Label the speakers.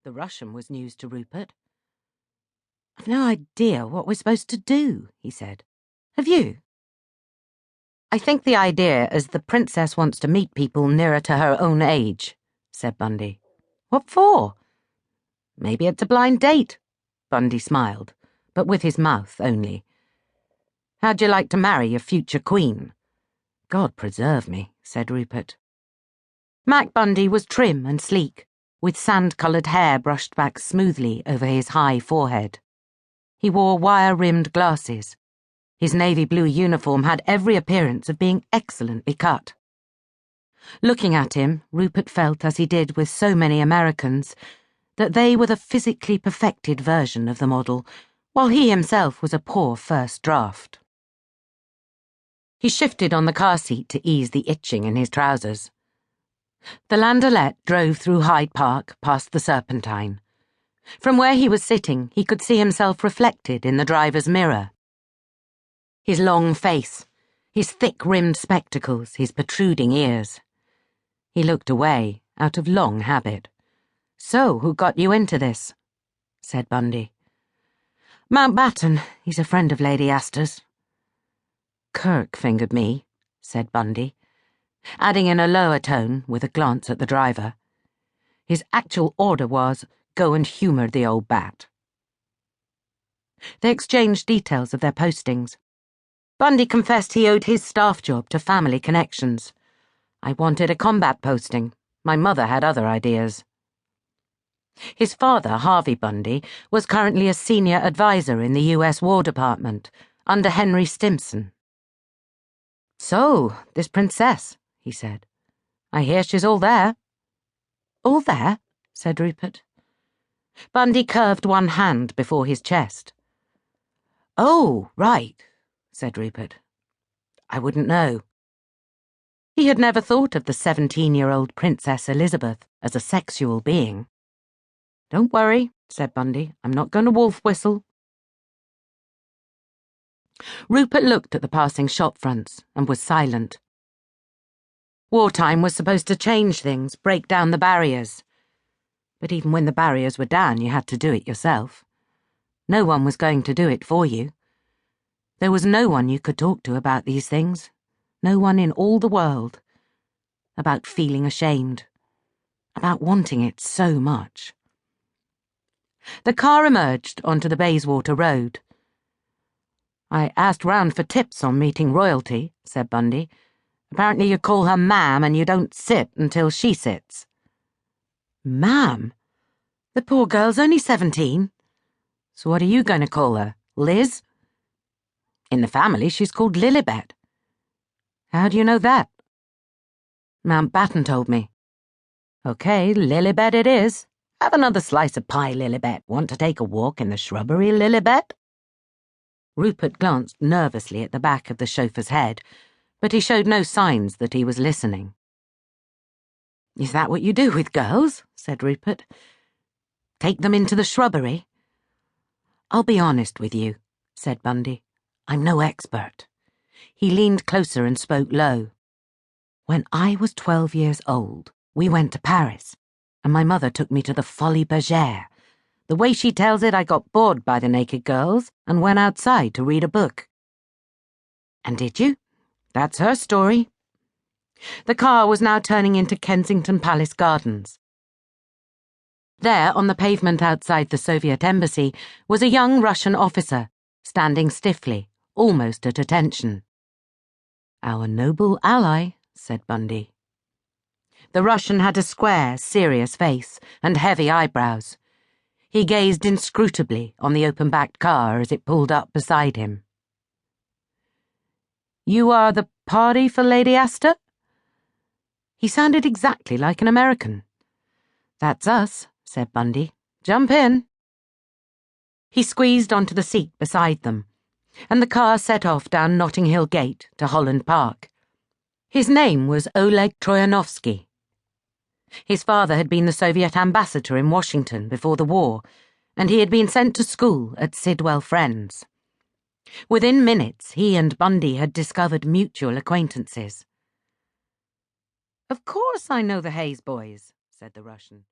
Speaker 1: The Russian was news to Rupert. "I've no idea what we're supposed to do," he said. "Have you?" "I think the idea is the princess wants to meet people nearer to her own age," said Bundy. "What for?" "Maybe it's a blind date." Bundy smiled, but with his mouth only. "How'd you like to marry your future queen?" "God preserve me," said Rupert. Mac Bundy was trim and sleek, with sand-coloured hair brushed back smoothly over his high forehead. He wore wire-rimmed glasses. His navy blue uniform had every appearance of being excellently cut. Looking at him, Rupert felt, as he did with so many Americans, that they were the physically perfected version of the model, while he himself was a poor first draft. He shifted on the car seat to ease the itching in his trousers. The landaulet drove through Hyde Park past the Serpentine. From where he was sitting, he could see himself reflected in the driver's mirror. His long face, his thick-rimmed spectacles, his protruding ears. He looked away, out of long habit. "So, who got you into this?" said Bundy. "Mountbatten. He's a friend of Lady Astor's." "Kirk fingered me," said Bundy, adding in a lower tone, with a glance at the driver. His actual order was, "Go and humour the old bat." They exchanged details of their postings. Bundy confessed he owed his staff job to family connections. "I wanted a combat posting. My mother had other ideas." His father, Harvey Bundy, was currently a senior advisor in the U.S. War Department, under Henry Stimson. "So, this princess," he said. "I hear she's all there." "All there?" said Rupert. Bundy curved one hand before his chest. "Oh, right," said Rupert. "I wouldn't know." He had never thought of the 17-year-old Princess Elizabeth as a sexual being. "Don't worry," said Bundy. "I'm not going to wolf whistle." Rupert looked at the passing shop fronts and was silent. Wartime was supposed to change things, break down the barriers. But even when the barriers were down, you had to do it yourself. No one was going to do it for you. There was no one you could talk to about these things. No one in all the world. About feeling ashamed. About wanting it so much. The car emerged onto the Bayswater Road. "I asked round for tips on meeting royalty," said Bundy. "Apparently you call her ma'am and you don't sit until she sits." "Ma'am? The poor girl's only 17. So what are you going to call her, Liz?" "In the family she's called Lilibet." "How do you know that?" "Mountbatten told me." "OK, Lilibet it is. Have another slice of pie, Lilibet. Want to take a walk in the shrubbery, Lilibet?" Rupert glanced nervously at the back of the chauffeur's head, but he showed no signs that he was listening. "Is that what you do with girls?" said Rupert. "Take them into the shrubbery?" "I'll be honest with you," said Bundy. "I'm no expert." He leaned closer and spoke low. "When I was 12 years old, we went to Paris, and my mother took me to the Folies Bergère. The way she tells it, I got bored by the naked girls and went outside to read a book." "And did you?" "That's her story." The car was now turning into Kensington Palace Gardens. There, on the pavement outside the Soviet embassy, was a young Russian officer, standing stiffly, almost at attention. "Our noble ally," said Bundy. The Russian had a square, serious face and heavy eyebrows. He gazed inscrutably on the open-backed car as it pulled up beside him. "You are the party for Lady Astor?" He sounded exactly like an American. "That's us," said Bundy. "Jump in." He squeezed onto the seat beside them, and the car set off down Notting Hill Gate to Holland Park. His name was Oleg Troyanovsky. His father had been the Soviet ambassador in Washington before the war, and he had been sent to school at Sidwell Friends. Within minutes, he and Bundy had discovered mutual acquaintances. "Of course I know the Hayes boys," said the Russian.